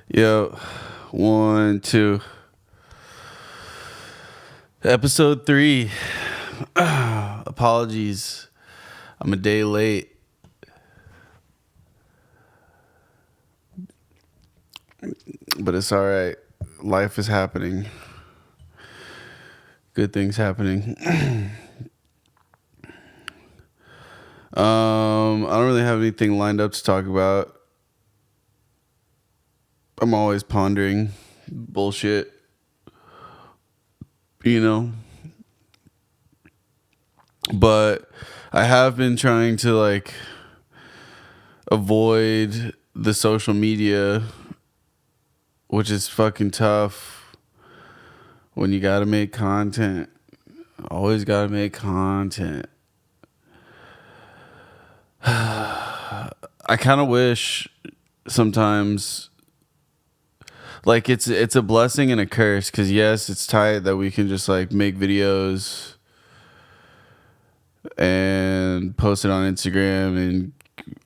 Yo, 1, 2. Episode 3. Apologies. I'm a day late. But it's alright. Life is happening. Good things happening. I don't really have anything lined up to talk about. I'm always pondering bullshit. You know? But I have been trying to avoid the social media, which is fucking tough when you gotta make content. Always gotta make content. I kind of wish sometimes, it's a blessing and a curse, because yes, it's tight that we can just make videos and post it on Instagram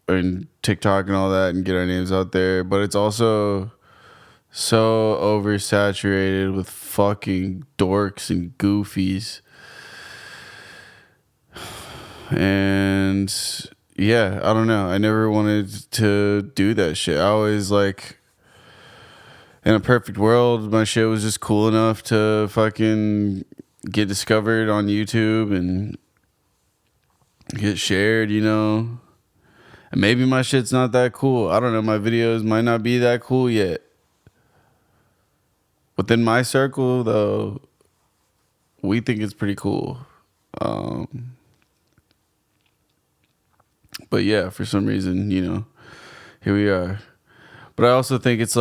and TikTok and all that and get our names out there, but it's also so oversaturated with fucking dorks and goofies. And yeah, I don't know. I never wanted to do that shit. I always in a perfect world, my shit was just cool enough to fucking get discovered on YouTube and get shared, And maybe my shit's not that cool. I don't know. My videos might not be that cool yet. Within my circle, though, we think it's pretty cool. But yeah, for some reason, here we are. But I also think it's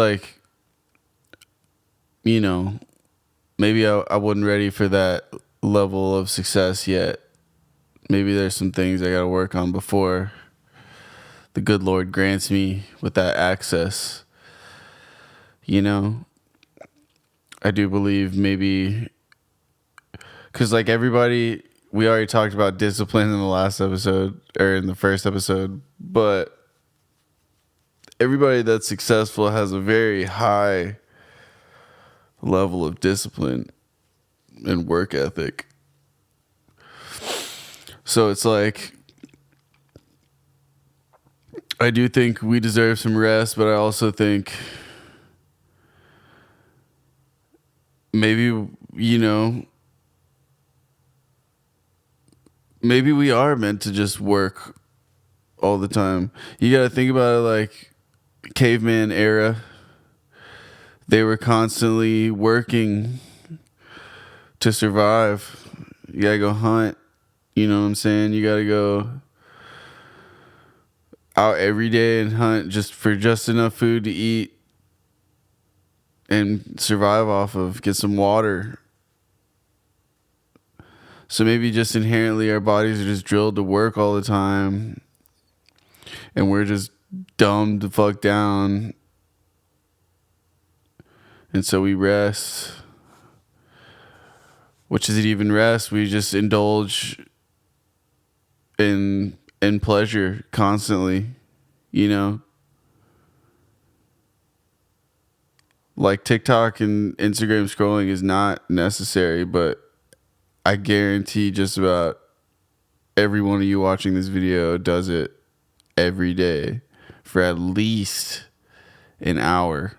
maybe I wasn't ready for that level of success yet. Maybe there's some things I got to work on before the good Lord grants me with that access. I do believe maybe, because everybody, we already talked about discipline in the last episode, or in the first episode, but everybody that's successful has a very high level of discipline and work ethic. So it's I do think we deserve some rest, but I also think maybe, maybe we are meant to just work all the time. You got to think about it caveman era. They were constantly working to survive. You got to go hunt. You know what I'm saying? You got to go out every day and hunt for just enough food to eat and survive off of, get some water. So maybe just inherently our bodies are just drilled to work all the time, and we're just dumbed the fuck down, and so we rest. Which is it even rest? We just indulge in pleasure constantly, TikTok and Instagram scrolling is not necessary, but I guarantee just about every one of you watching this video does it every day for at least an hour.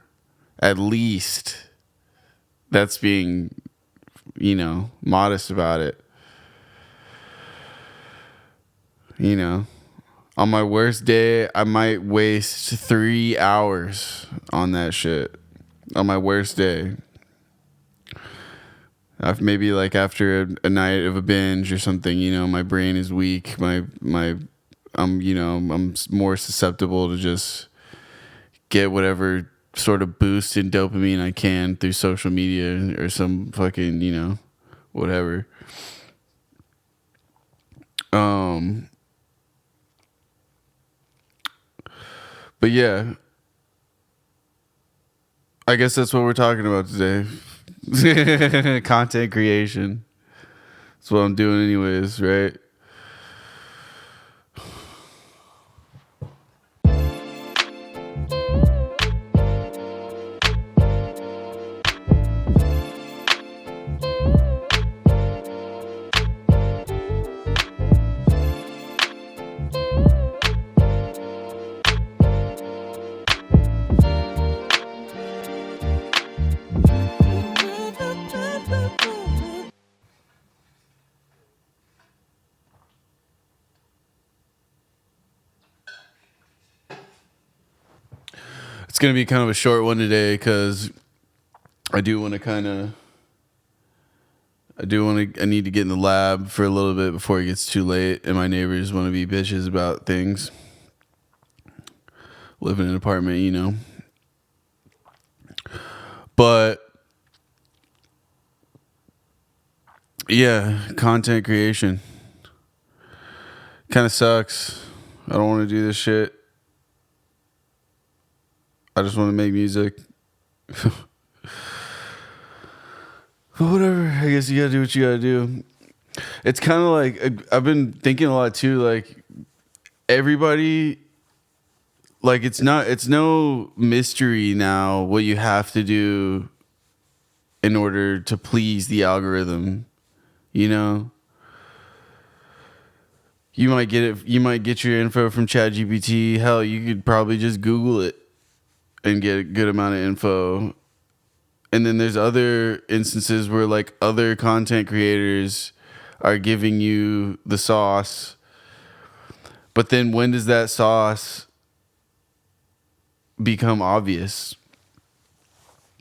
At least. That's being, modest about it. On my worst day, I might waste 3 hours on that shit. On my worst day. Maybe after a night of a binge or something, my brain is weak. I'm more susceptible to just get whatever sort of boost in dopamine I can through social media or some fucking, whatever. But yeah, I guess that's what we're talking about today. Content creation. That's what I'm doing anyways, right? going to be kind of a short one today because I do want to I need to get in the lab for a little bit before it gets too late and my neighbors want to be bitches about things. Live in an apartment, you know. But yeah, content creation kind of sucks. I don't want to do this shit. I just want to make music. But whatever, I guess you gotta do what you gotta do. It's kind of like, I've been thinking a lot too, like everybody, like it's no mystery now what you have to do in order to please the algorithm, you know? You might get your info from ChatGPT. Hell, you could probably just Google it and get a good amount of info. And then there's other instances where like other content creators are giving you the sauce. But then when does that sauce become obvious?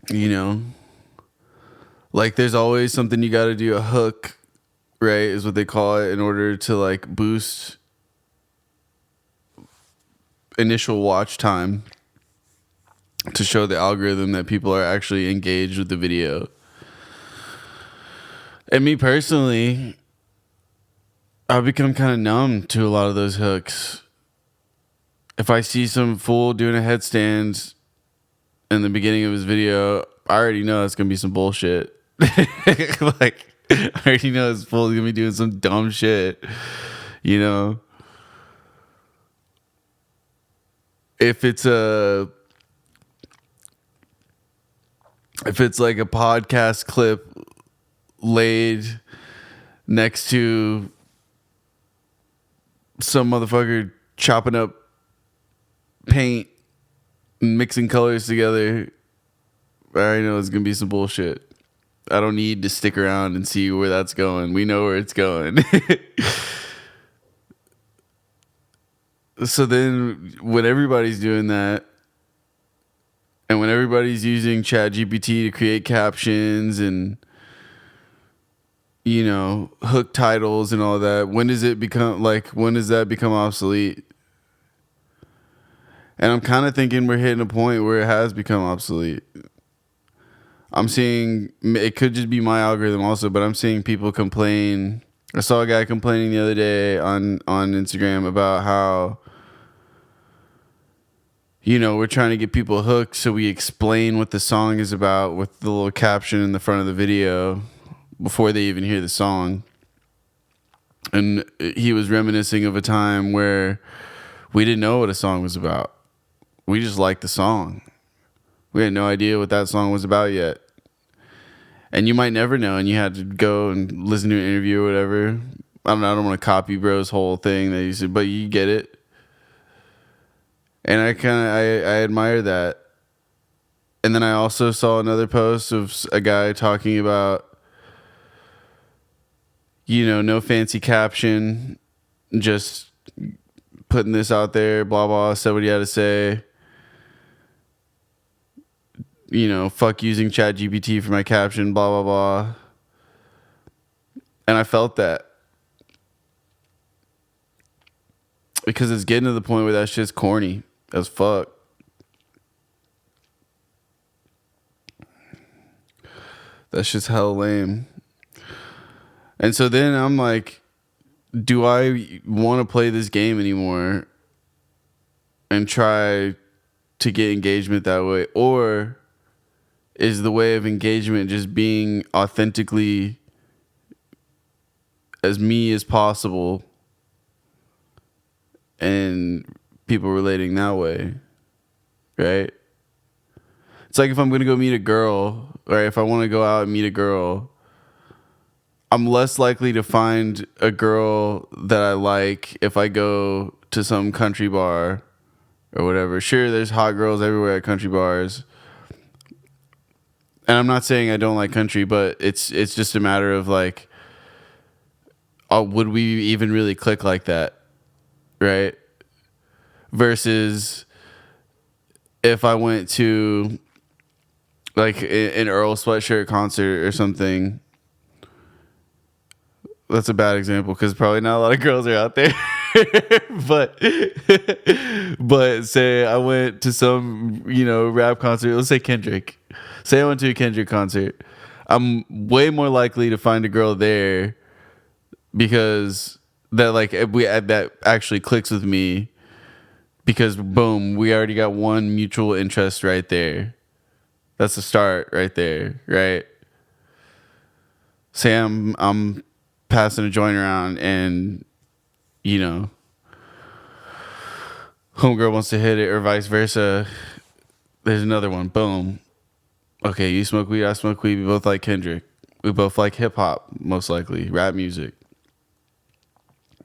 You know? Like there's always something you got to do, a hook, right? Is what they call it, in order to like boost initial watch time, to show the algorithm that people are actually engaged with the video. And me personally, I've become kind of numb to a lot of those hooks. If I see some fool doing a headstand in the beginning of his video, I already know it's gonna be some bullshit. Like, I already know this fool's gonna be doing some dumb shit, you know? If it's like a podcast clip laid next to some motherfucker chopping up paint and mixing colors together, I already know it's gonna be some bullshit. I don't need to stick around and see where that's going. We know where it's going. So then when everybody's doing that, and when everybody's using ChatGPT to create captions and, you know, hook titles and all that, when does that become obsolete? And I'm kind of thinking we're hitting a point where it has become obsolete. I'm seeing, it could just be my algorithm also, but I'm seeing people complain. I saw a guy complaining the other day on Instagram about how, you know, we're trying to get people hooked, so we explain what the song is about with the little caption in the front of the video before they even hear the song. And he was reminiscing of a time where we didn't know what a song was about. We just liked the song. We had no idea what that song was about yet. And you might never know, and you had to go and listen to an interview or whatever. I don't want to copy bro's whole thing that you said, but you get it. And I admire that. And then I also saw another post of a guy talking about, you know, no fancy caption, just putting this out there, blah, blah, said what he had to say. You know, fuck using ChatGPT for my caption, blah, blah, blah. And I felt that. Because it's getting to the point where that shit's corny as fuck. That shit's hella lame. And so then I'm like, do I want to play this game anymore and try to get engagement that way? Or is the way of engagement just being authentically as me as possible and people relating that way, right? It's like if I'm going to go meet a girl, or if I want to go out and meet a girl, I'm less likely to find a girl that I like if I go to some country bar or whatever. Sure, there's hot girls everywhere at country bars. And I'm not saying I don't like country, but it's just a matter of like, would we even really click like that, right? Versus if I went to like an Earl Sweatshirt concert or something. That's a bad example because probably not a lot of girls are out there. but but say I went to some rap concert. Let's say Kendrick. Say I went to a Kendrick concert. I'm way more likely to find a girl there because that actually clicks with me because boom, we already got one mutual interest right there. That's the start right there, right? Say I'm passing a joint around and homegirl wants to hit it or vice versa. There's another one. Boom. Okay, you smoke weed, I smoke weed. We both like Kendrick. We both like hip hop, most likely rap music.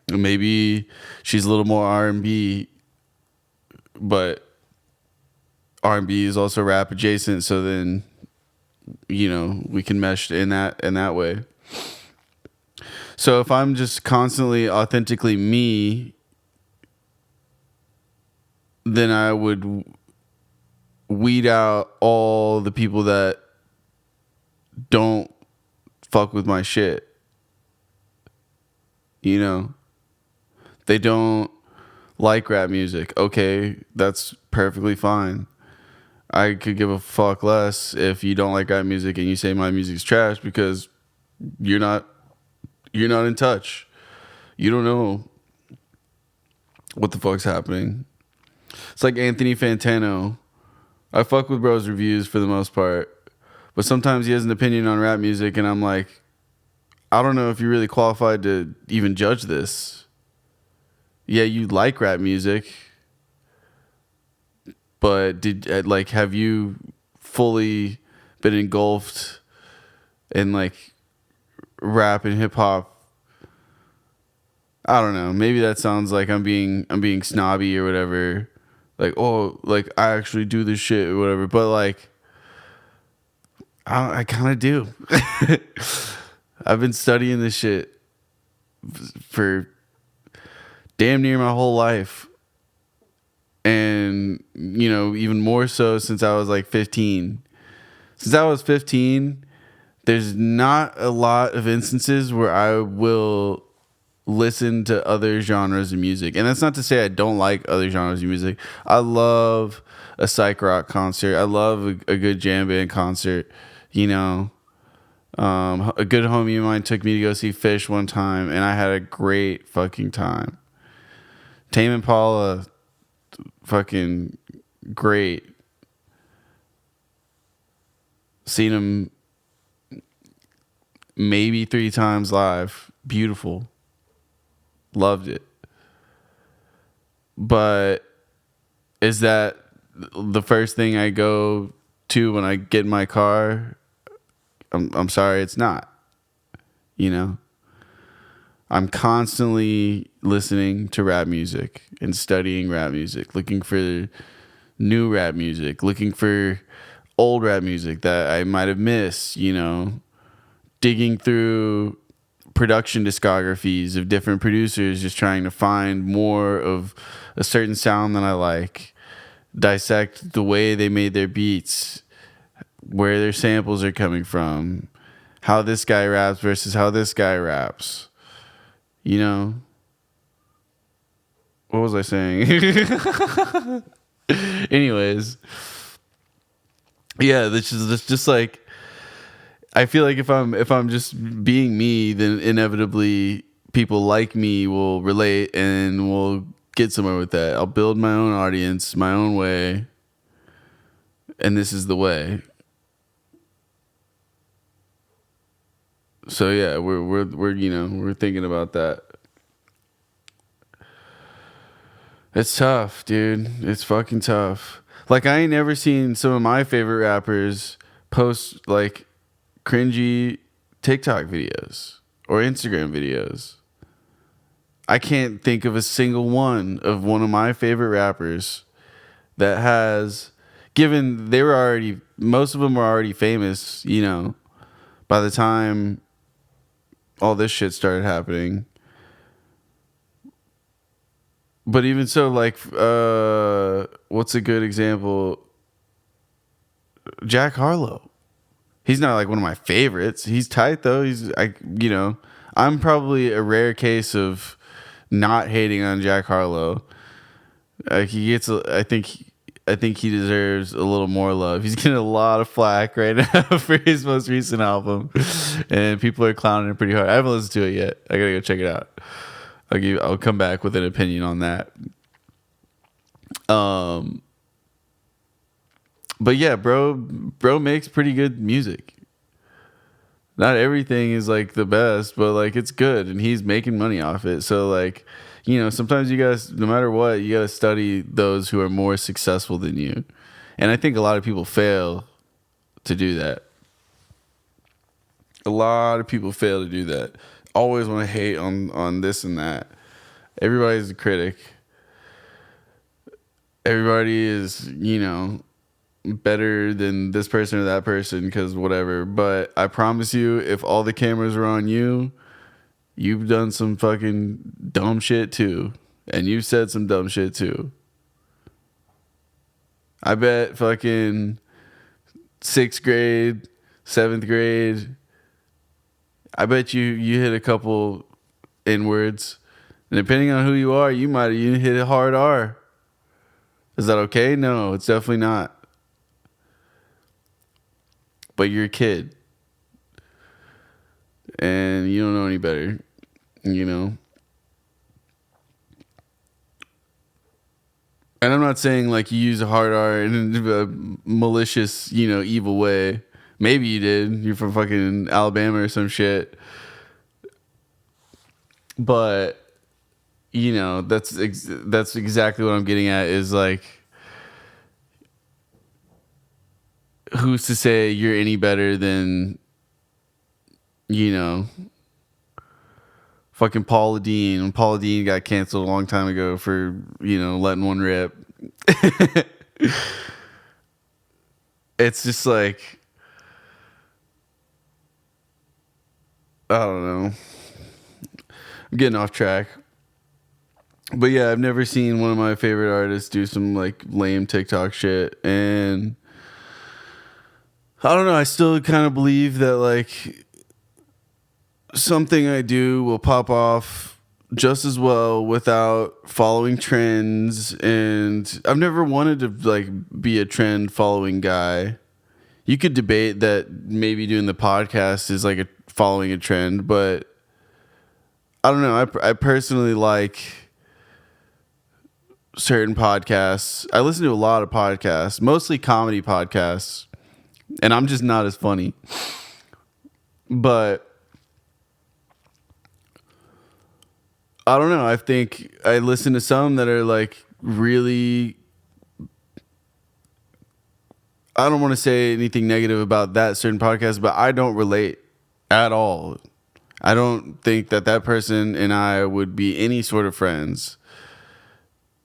Maybe she's a little more R&B, but R&B is also rap adjacent. So then, we can mesh in that way. So if I'm just constantly authentically me, then I would weed out all the people that don't fuck with my shit. They don't like rap music. Okay, that's perfectly fine. I could give a fuck less if you don't like rap music and you say my music's trash because you're not in touch. You don't know what the fuck's happening. It's like Anthony Fantano. I fuck with bro's reviews for the most part, but sometimes he has an opinion on rap music and I'm like, I don't know if you're really qualified to even judge this. Yeah, you like rap music, but have you fully been engulfed in rap and hip hop? I don't know. Maybe that sounds like I'm being snobby or whatever. I actually do this shit or whatever. But I kind of do. I've been studying this shit for damn near my whole life. And, even more so since I was 15. Since I was 15, there's not a lot of instances where I will listen to other genres of music. And that's not to say I don't like other genres of music. I love a psych rock concert. I love a good jam band concert. A good homie of mine took me to go see Fish one time, and I had a great fucking time. Tame Impala, fucking great. Seen him maybe 3 times live. Beautiful. Loved it. But is that the first thing I go to when I get in my car? I'm sorry, it's not. I'm constantly listening to rap music and studying rap music, looking for new rap music, looking for old rap music that I might have missed, digging through production discographies of different producers, just trying to find more of a certain sound that I like, dissect the way they made their beats, where their samples are coming from, how this guy raps versus how this guy raps. What was I saying? Anyways, yeah, this is just I feel like if I'm just being me, then inevitably people like me will relate and will get somewhere with that. I'll build my own audience, my own way, and this is the way. So yeah, we're thinking about that. It's tough, dude. It's fucking tough. I ain't never seen some of my favorite rappers post cringy TikTok videos or Instagram videos. I can't think of a single one of one of my favorite rappers that has, given most of them were already famous, by the time all this shit started happening. But even so, like, what's a good example? Jack Harlow. He's not like one of my favorites. He's tight though. I'm probably a rare case of not hating on Jack Harlow. He gets, I think he deserves a little more love. He's getting a lot of flack right now for his most recent album, and people are clowning him pretty hard. I haven't listened to it yet. I gotta go check it out. I'll come back with an opinion on that. But yeah, bro makes pretty good music. Not everything is like the best, but like it's good, and he's making money off it. So like, sometimes you guys, no matter what, you gotta study those who are more successful than you. And I think a lot of people fail to do that. A lot of people fail to do that. Always want to hate on this and that. Everybody's a critic. Everybody is, better than this person or that person because whatever. But I promise you, if all the cameras are on you, you've done some fucking dumb shit too. And you've said some dumb shit too. I bet fucking 6th grade, 7th grade, I bet you hit a couple N-words. And depending on who you are, you might even hit a hard R. Is that okay? No, it's definitely not. But you're a kid. And you don't know any better. And I'm not saying like you use a hard R in a malicious, evil way. Maybe you did. You're from fucking Alabama or some shit. But, that's exactly what I'm getting at is like, who's to say you're any better than, fucking Paula Deen. When Paula Deen got canceled a long time ago for, letting one rip. It's just like, I don't know. I'm getting off track. But yeah, I've never seen one of my favorite artists do some like lame TikTok shit. And I don't know. I still kind of believe that like something I do will pop off just as well without following trends. And I've never wanted to like be a trend following guy. You could debate that maybe doing the podcast is like following a trend, but I don't know. I personally like certain podcasts. I listen to a lot of podcasts, mostly comedy podcasts, and I'm just not as funny. But I don't know. I think I listen to some that are like really, I don't want to say anything negative about that certain podcast, but I don't relate at all. I don't think that person and I would be any sort of friends.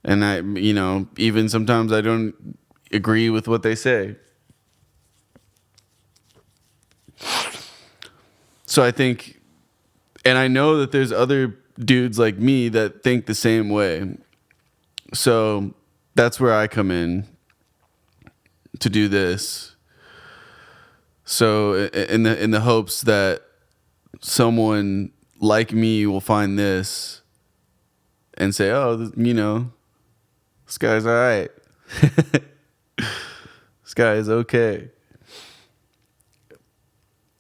And I, even sometimes I don't agree with what they say. So I think, and I know that there's other dudes like me that think the same way. So that's where I come in to do this. So in the hopes that someone like me will find this and say, oh, this guy's all right. This guy is okay.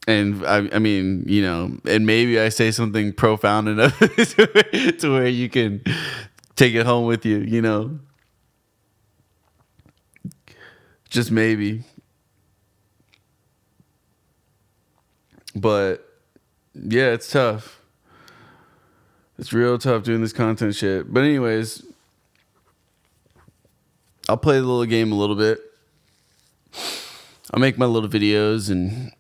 And I mean, and maybe I say something profound enough to where you can take it home with you, Just maybe. But yeah, it's tough. It's real tough doing this content shit. But anyways, I'll play the little game a little bit. I'll make my little videos and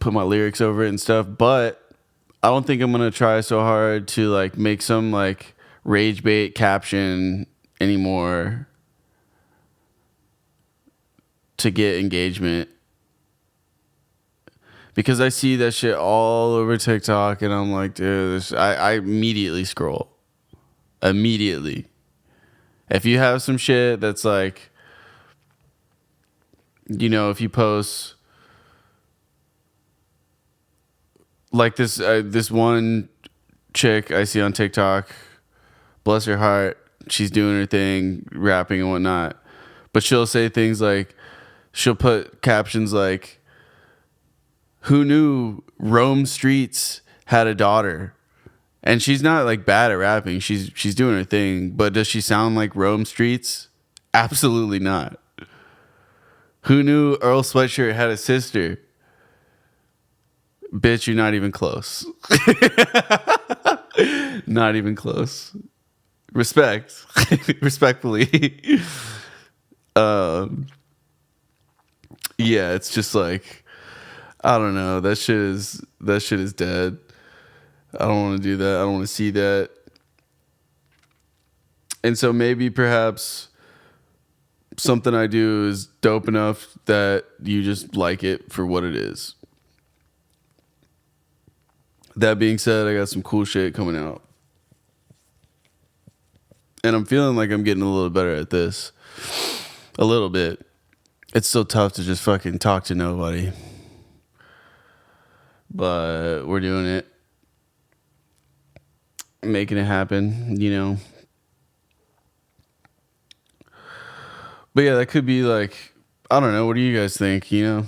put my lyrics over it and stuff. But I don't think I'm going to try so hard to like make some like rage bait caption anymore to get engagement. Because I see that shit all over TikTok and I'm like, dude, I immediately scroll. immediately. If you have some shit that's like, if you post like this one chick I see on TikTok, bless her heart, she's doing her thing, rapping and whatnot, but she'll say things like, she'll put captions like, "Who knew Rome streets had a daughter?" And she's not like bad at rapping. She's doing her thing, but does she sound like Rome streets? Absolutely not. Who knew Earl Sweatshirt had a sister? Bitch, you're not even close. Not even close. Respect. Respectfully. Yeah, it's just like, I don't know. That shit is dead. I don't want to do that. I don't want to see that. And so maybe perhaps something I do is dope enough that you just like it for what it is. That being said, I got some cool shit coming out. And I'm feeling like I'm getting a little better at this. A little bit. It's still tough to just fucking talk to nobody. But we're doing it. Making it happen, But yeah, that could be like, I don't know. What do you guys think? Let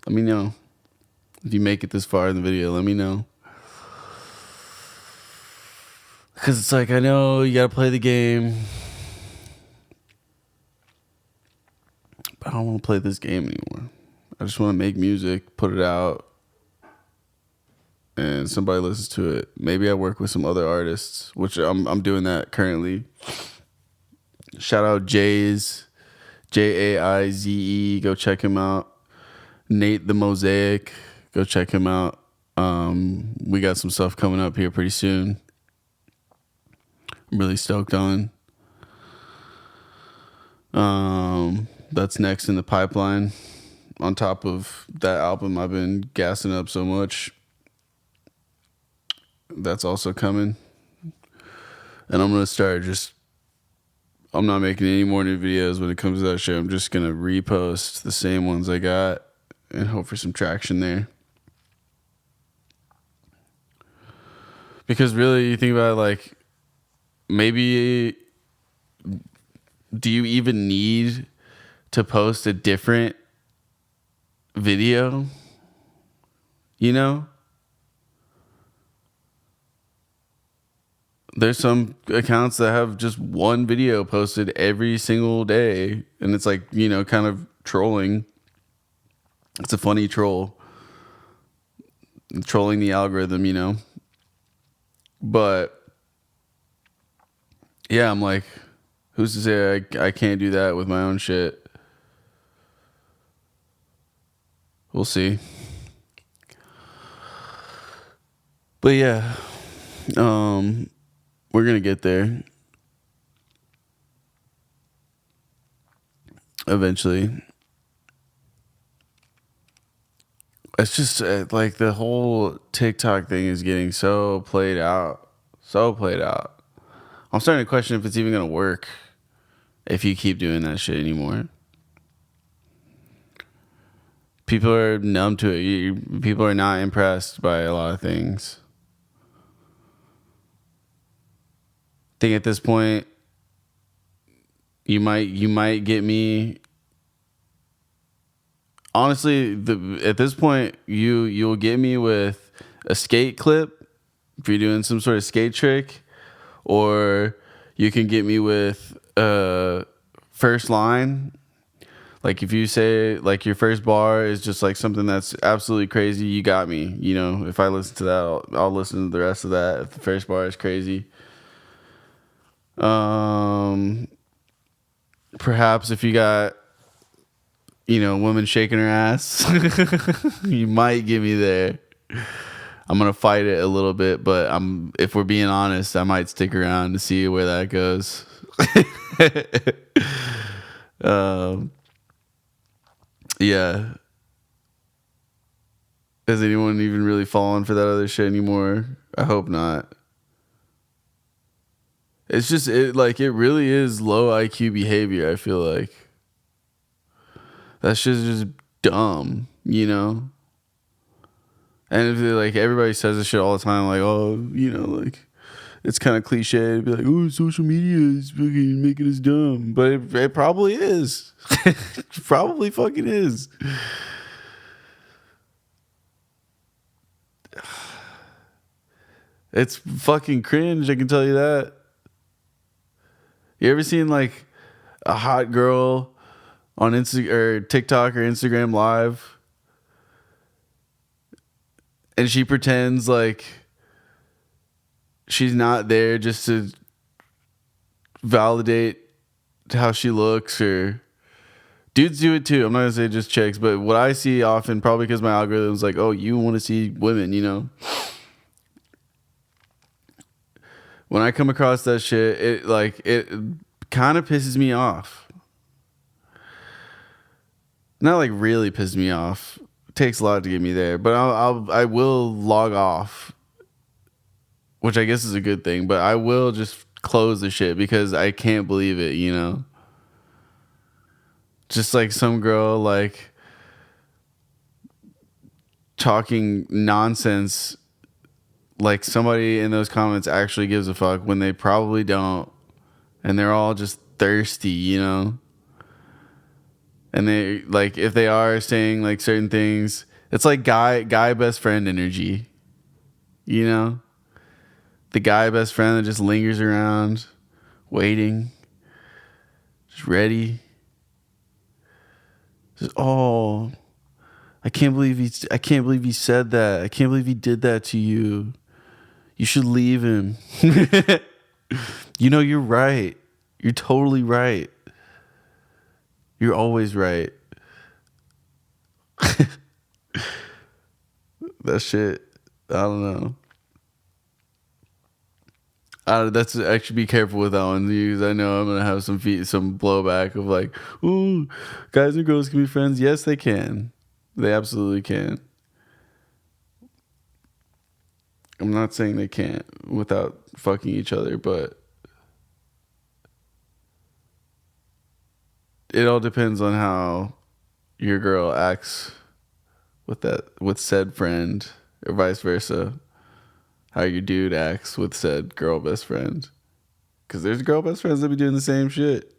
me know. If you make it this far in the video, let me know. Because it's like, I know you got to play the game. But I don't want to play this game anymore. I just want to make music, put it out, and somebody listens to it. Maybe I work with some other artists, which I'm doing that currently. Shout out Jayz, Jaize. Go check him out. Nate the Mosaic. Go check him out. We got some stuff coming up here pretty soon. I'm really stoked on. That's next in the pipeline. On top of that album I've been gassing up so much. That's also coming. And I'm going to start I'm not making any more new videos when it comes to that shit. I'm just going to repost the same ones I got and hope for some traction there. Because really, you think about it, like, maybe, do you even need to post a different video? There's some accounts that have just one video posted every single day, and it's like, kind of trolling. It's a funny troll. Trolling the algorithm, But yeah, I'm like, who's to say I can't do that with my own shit? We'll see. But yeah, we're gonna get there eventually. It's just like the whole TikTok thing is getting so played out. So played out. I'm starting to question if it's even going to work if you keep doing that shit anymore. People are numb to it. People are not impressed by a lot of things. I think at this point, you might get me. Honestly, at this point, you'll get me with a skate clip if you're doing some sort of skate trick, or you can get me with first line. Like if you say like your first bar is just like something that's absolutely crazy, you got me. If I listen to that, I'll listen to the rest of that. If the first bar is crazy, perhaps if you got woman shaking her ass, you might get me there. I'm gonna fight it a little bit, but if we're being honest, I might stick around to see where that goes. Yeah. Has anyone even really fallen for that other shit anymore? I hope not. It's just it really is low IQ behavior. I feel like that shit's just dumb, you know. And if like everybody says this shit all the time, like, oh, you know, like it's kind of cliche to be like, oh, social media is fucking making us dumb, but it probably is. It probably fucking is. It's fucking cringe, I can tell you that. You ever seen like a hot girl on or TikTok or Instagram Live, and she pretends like she's not there just to validate how she looks? Or dudes do it too. I'm not gonna say just chicks, but what I see often, probably because my algorithm's like, oh, you want to see women, you know. When I come across that shit, it kind of pisses me off. Not like really pisses me off. It takes a lot to get me there, but I will log off, which I guess is a good thing. But I will just close the shit because I can't believe it, you know. Just like some girl like talking nonsense, like somebody in those comments actually gives a fuck when they probably don't, and they're all just thirsty, you know. And they like, if they are saying like certain things, it's like guy best friend energy, you know. The guy best friend that just lingers around, waiting, just ready. Just, oh, I can't believe he said that. I can't believe he did that to you. You should leave him. You know, you're right. You're totally right. You're always right. That shit, I don't know. That's, I should be careful with that one, because I know I'm gonna have some blowback of like, ooh, guys and girls can be friends. Yes, they can. They absolutely can. I'm not saying they can't without fucking each other, but it all depends on how your girl acts with said friend, or vice versa. How your dude acts with said girl best friend. Because there's girl best friends that be doing the same shit.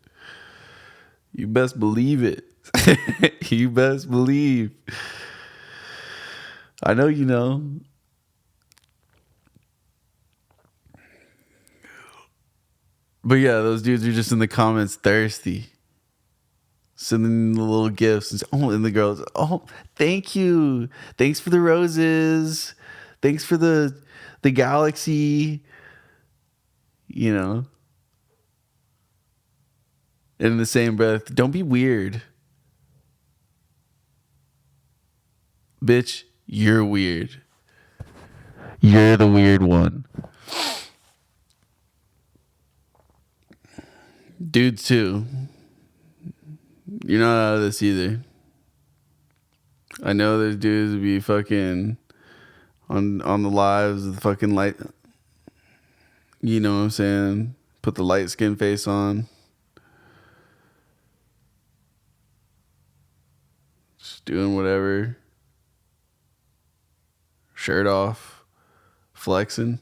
You best believe it. You best believe. I know you know. But yeah, those dudes are just in the comments thirsty, sending the little gifts. And the girls, oh, thank you. Thanks for the roses. Thanks for the galaxy. You know. And in the same breath, don't be weird. Bitch, you're weird. You're the weird one. Dudes too. You're not out of this either. I know there's dudes that be fucking on the lives of the fucking light. You know what I'm saying? Put the light skin face on. Just doing whatever. Shirt off. Flexing.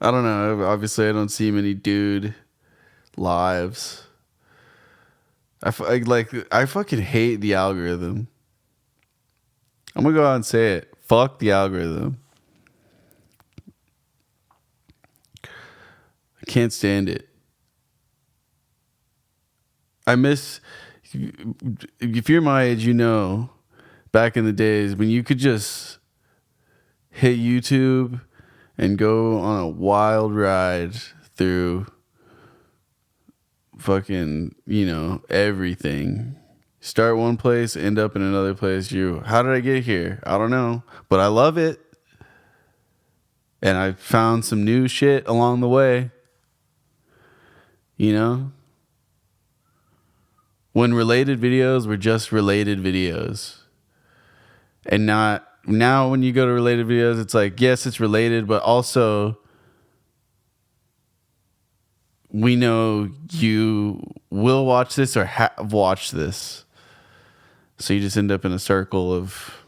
I don't know. Obviously, I don't see many dude lives. I fucking hate the algorithm. I'm gonna go out and say it. Fuck the algorithm. I can't stand it. I miss, if you're my age, you know, back in the days when you could just hit YouTube and go on a wild ride through fucking, you know, everything. Start one place, end up in another place. How did I get here? I don't know, but I love it. And I found some new shit along the way. You know? When related videos were just related videos. And not, now when you go to related videos, it's like, yes, it's related, but also we know you will watch this or have watched this. So you just end up in a circle of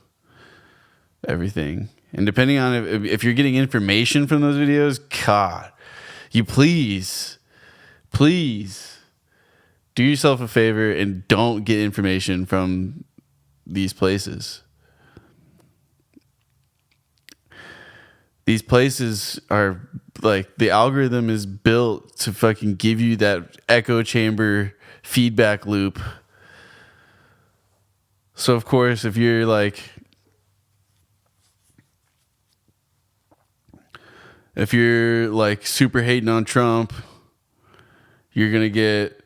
everything. And depending on if you're getting information from those videos, God, you please do yourself a favor and don't get information from these places. These places are like, the algorithm is built to fucking give you that echo chamber feedback loop. So of course, if you're like, super hating on Trump, you're going to get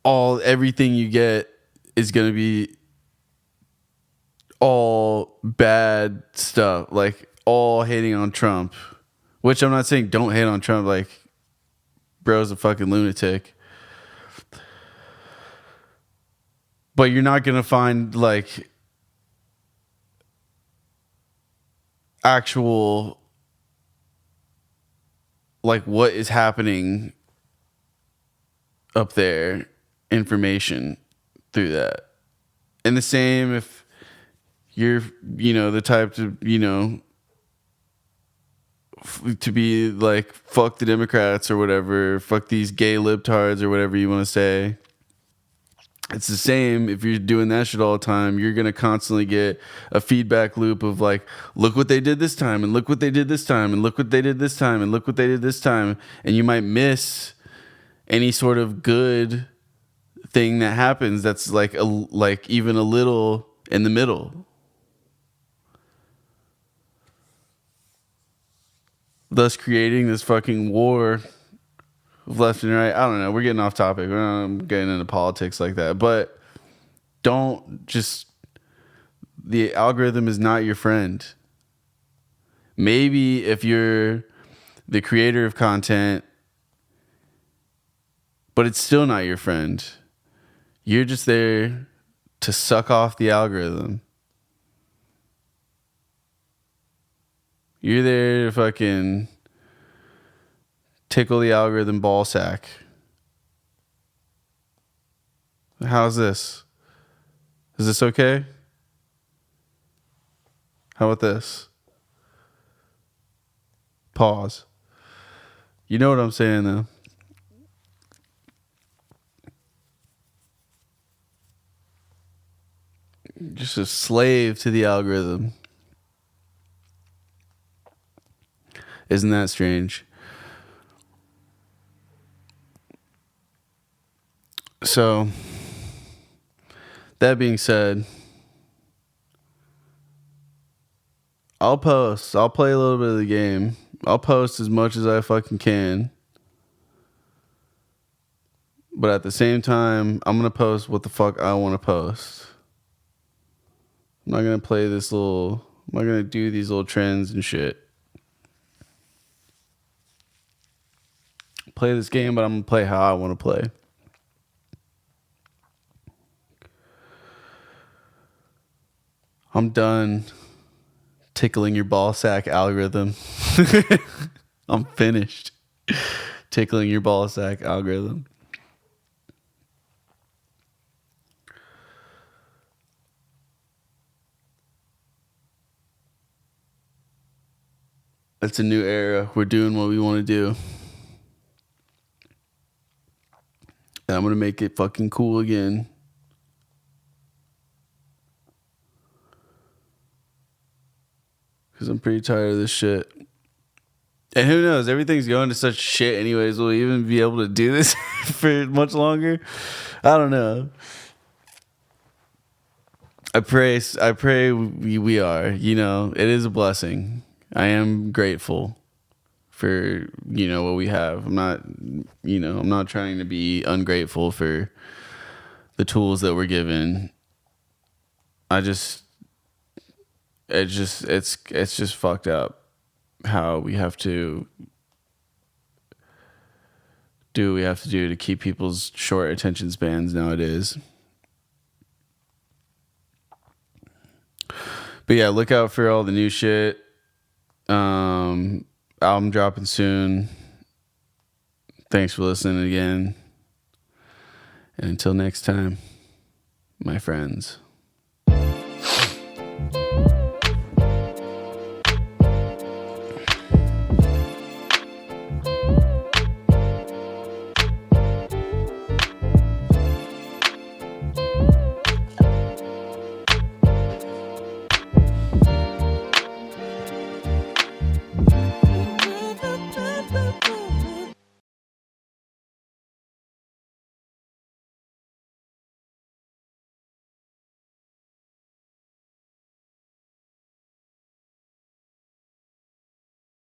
everything you get is going to be all bad stuff. Like, all hating on Trump, which I'm not saying don't hate on Trump. Like, bro's a fucking lunatic. But you're not going to find like actual, like, what is happening up there information through that. And the same if you're, the type to, to be like, fuck the Democrats or whatever, fuck these gay libtards or whatever you want to say. It's the same if you're doing that shit all the time. You're going to constantly get a feedback loop of like, look what they did this time, and look what they did this time, and look what they did this time, and look what they did this time. And you might miss any sort of good thing that happens that's like even a little in the middle. Thus creating this fucking war of left and right. I don't know. We're getting off topic. I'm getting into politics like that. But the algorithm is not your friend. Maybe if you're the creator of content, but it's still not your friend. You're just there to suck off the algorithm. You're there to fucking tickle the algorithm ball sack. How's this? Is this okay? How about this? Pause. You know what I'm saying, though. Just a slave to the algorithm. Isn't that strange? So, that being said, I'll post. I'll play a little bit of the game. I'll post as much as I fucking can. But at the same time, I'm going to post what the fuck I want to post. I'm not going to do these little trends and shit. Play this game, but I'm going to play how I want to play. I'm done tickling your ball sack algorithm. I'm finished tickling your ball sack algorithm. It's a new era. We're doing what we want to do. And I'm going to make it fucking cool again. Because I'm pretty tired of this shit. And who knows? Everything's going to such shit anyways. Will we even be able to do this for much longer? I don't know. I pray we are. It is a blessing. I am grateful for, what we have. I'm not trying to be ungrateful for the tools that we're given. It's just fucked up how we have to do what we have to do to keep people's short attention spans nowadays. But yeah, look out for all the new shit. Album dropping soon. Thanks for listening again. And until next time, my friends.